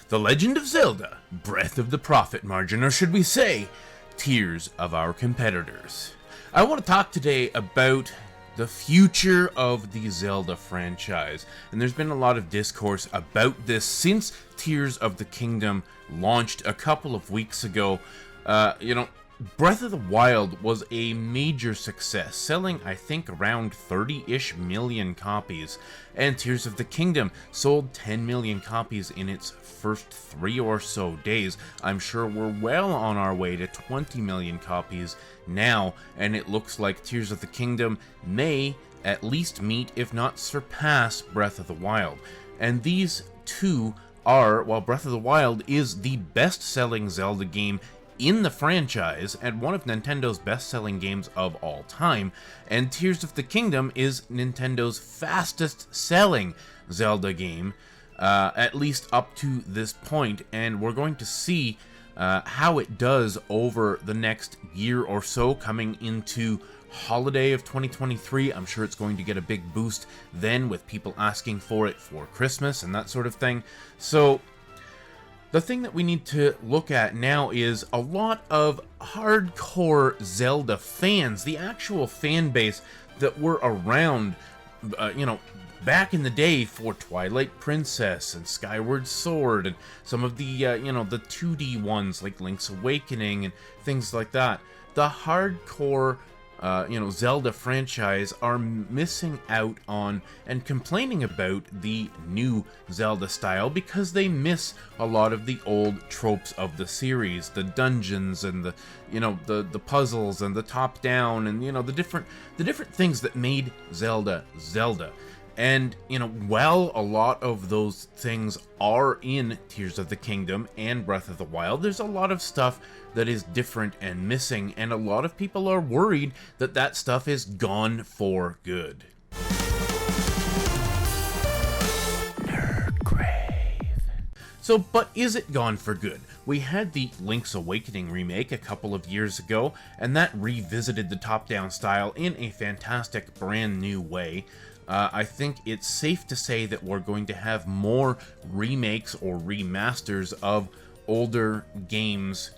The Legend of Zelda, Breath of the Profit Margin, or should we say, Tears of Our Competitors. I want to talk today about the future of the Zelda franchise, and there's been a lot of discourse about this since Tears of the Kingdom launched a couple of weeks ago. Breath of the Wild was a major success, selling I think around 30-ish million copies, and Tears of the Kingdom sold 10 million copies in its first 3 or so days. I'm sure we're well on our way to 20 million copies now, and it looks like Tears of the Kingdom may at least meet, if not surpass, Breath of the Wild. And these two are, while Breath of the Wild is the best-selling Zelda game in the franchise and one of Nintendo's best-selling games of all time, and Tears of the Kingdom is Nintendo's fastest-selling Zelda game, at least up to this point, and we're going to see how it does over the next year or so coming into holiday of 2023. I'm sure it's going to get a big boost then with people asking for it for Christmas and that sort of thing. So the thing that we need to look at now is a lot of hardcore Zelda fans, the actual fan base that were around, back in the day for Twilight Princess and Skyward Sword and some of the, the 2D ones like Link's Awakening and things like that. The hardcore Zelda franchise are missing out on and complaining about the new Zelda style because they miss a lot of the old tropes of the series, the dungeons and the puzzles and the top down and the different things that made Zelda Zelda. And, while a lot of those things are in Tears of the Kingdom and Breath of the Wild, there's a lot of stuff that is different and missing, and a lot of people are worried that that stuff is gone for good. So, but is it gone for good? We had the Link's Awakening remake a couple of years ago, and that revisited the top-down style in a fantastic brand new way. I think it's safe to say that we're going to have more remakes or remasters of older games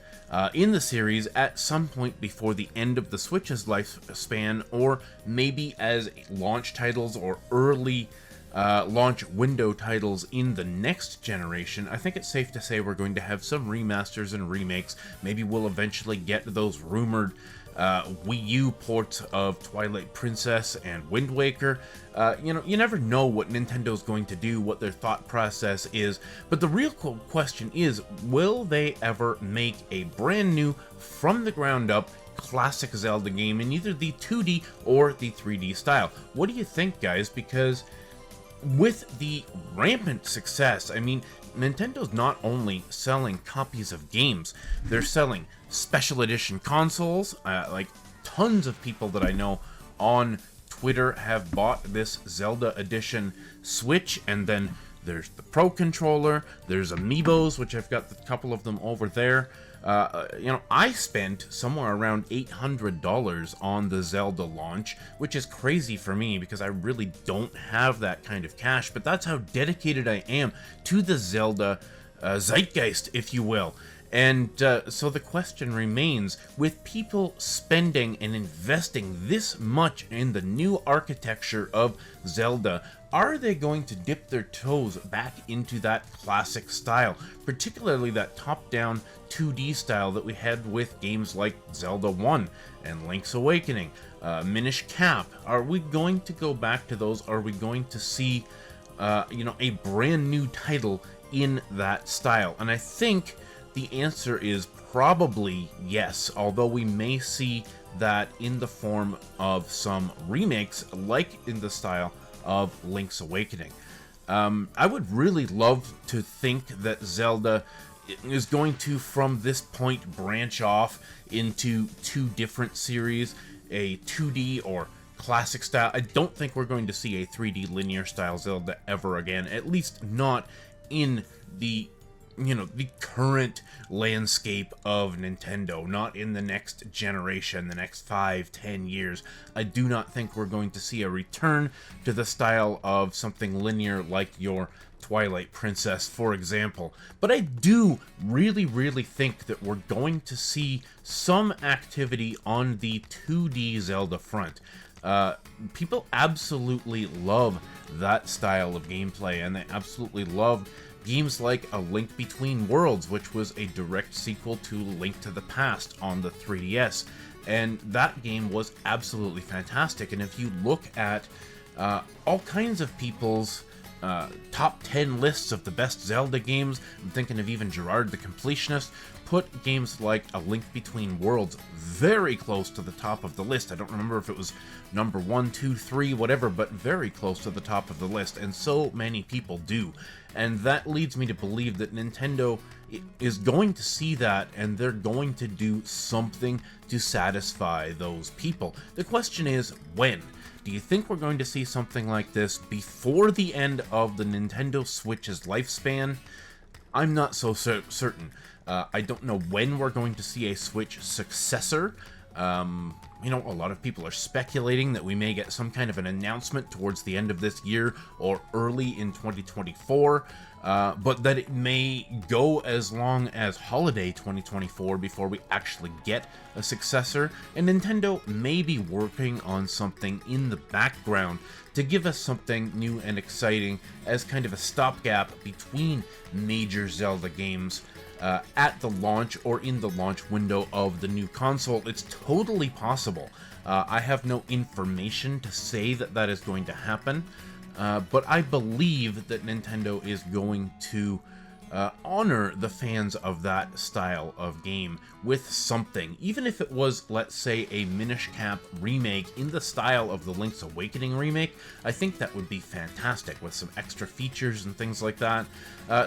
in the series at some point before the end of the Switch's lifespan, or maybe as launch titles or early launch window titles in the next generation. I think it's safe to say we're going to have some remasters and remakes. Maybe we'll eventually get those rumored Wii U ports of Twilight Princess and Wind Waker. You never know what Nintendo's going to do, what their thought process is, but the real question is, will they ever make a brand new, from the ground up, classic Zelda game in either the 2D or the 3D style? What do you think, guys? Because with the rampant success, Nintendo's not only selling copies of games, they're selling special edition consoles. Like tons of people that I know on Twitter have bought this Zelda edition Switch, and then there's the Pro Controller, there's Amiibos, which I've got a couple of them over there. I spent somewhere around $800 on the Zelda launch, which is crazy for me because I really don't have that kind of cash, but that's how dedicated I am to the Zelda zeitgeist, if you will. And so the question remains, with people spending and investing this much in the new architecture of Zelda, are they going to dip their toes back into that classic style, particularly that top-down 2D style that we had with games like Zelda 1 and Link's Awakening, Minish Cap? Are we going to go back to those? Are we going to see, a brand new title in that style? And I think the answer is probably yes, although we may see that in the form of some remakes, like in the style of Link's Awakening. I would really love to think that Zelda is going to, from this point, branch off into two different series, a 2D or classic style. I don't think we're going to see a 3D linear style Zelda ever again, at least not in the the current landscape of Nintendo, not in the next generation, the next 5-10 years. I do not think we're going to see a return to the style of something linear like your Twilight Princess, for example. But I do really think that we're going to see some activity on the 2D Zelda front. People absolutely love that style of gameplay, and they absolutely love games like A Link Between Worlds, which was a direct sequel to Link to the Past on the 3DS. And that game was absolutely fantastic. And if you look at all kinds of people's top 10 lists of the best Zelda games, I'm thinking of even Gerard the Completionist, put games like A Link Between Worlds very close to the top of the list. I don't remember if it was number 1, 2, 3, whatever, but very close to the top of the list, and so many people do. And that leads me to believe that Nintendo is going to see that, and they're going to do something to satisfy those people. The question is, when? Do you think we're going to see something like this before the end of the Nintendo Switch's lifespan? I'm not so certain. I don't know when we're going to see a Switch successor. You know, a lot of people are speculating that we may get some kind of an announcement towards the end of this year or early in 2024, but that it may go as long as holiday 2024 before we actually get a successor, and Nintendo may be working on something in the background to give us something new and exciting as kind of a stopgap between major Zelda games at the launch or in the launch window of the new console. It's totally possible. I have no information to say that that is going to happen, but I believe that Nintendo is going to honor the fans of that style of game with something. Even if it was, let's say, a Minish Cap remake in the style of the Link's Awakening remake, I think that would be fantastic with some extra features and things like that.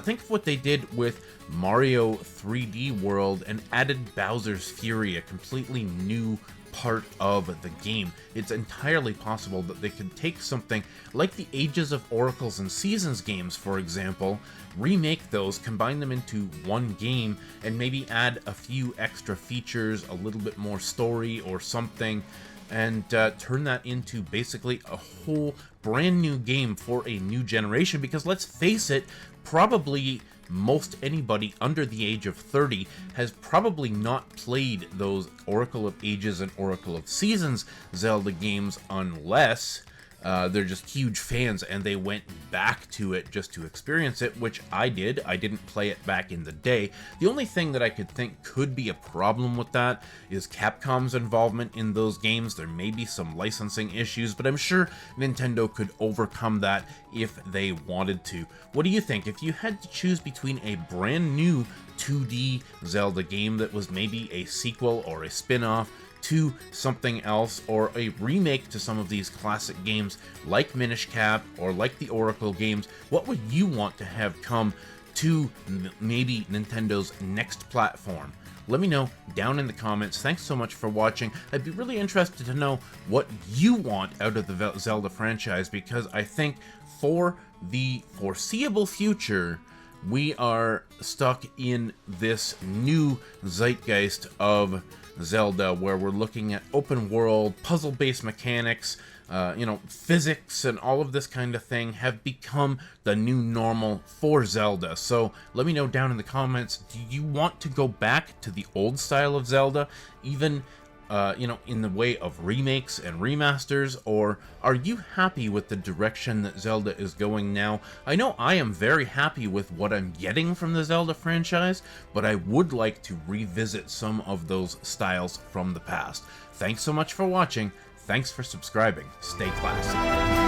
Think of what they did with Mario 3D World and added Bowser's Fury, a completely new part of the game. It's entirely possible that they could take something like the Ages of Oracles and Seasons games, for example, remake those, combine them into one game, and maybe add a few extra features, a little bit more story or something, and turn that into basically a whole brand new game for a new generation. Because let's face it, probably most anybody under the age of 30 has probably not played those Oracle of Ages and Oracle of Seasons Zelda games unless they're just huge fans and they went back to it just to experience it, which I did. I didn't play it back in the day. The only thing that I could think could be a problem with that is Capcom's involvement in those games. There may be some licensing issues, but I'm sure Nintendo could overcome that if they wanted to. What do you think? If you had to choose between a brand new 2D Zelda game that was maybe a sequel or a spin-off to something else, or a remake to some of these classic games like Minish Cap or like the Oracle games, what would you want to have come to maybe Nintendo's next platform? Let me know down in the comments. Thanks so much for watching. I'd be really interested to know what you want out of the Zelda franchise, because I think for the foreseeable future, we are stuck in this new zeitgeist of Zelda, where we're looking at open world, puzzle-based mechanics, physics and all of this kind of thing have become the new normal for Zelda. So let me know down in the comments, do you want to go back to the old style of Zelda, even in the way of remakes and remasters, or are you happy with the direction that Zelda is going now? I know I am very happy with what I'm getting from the Zelda franchise, but I would like to revisit some of those styles from the past. Thanks so much for watching. Thanks for subscribing. Stay classy.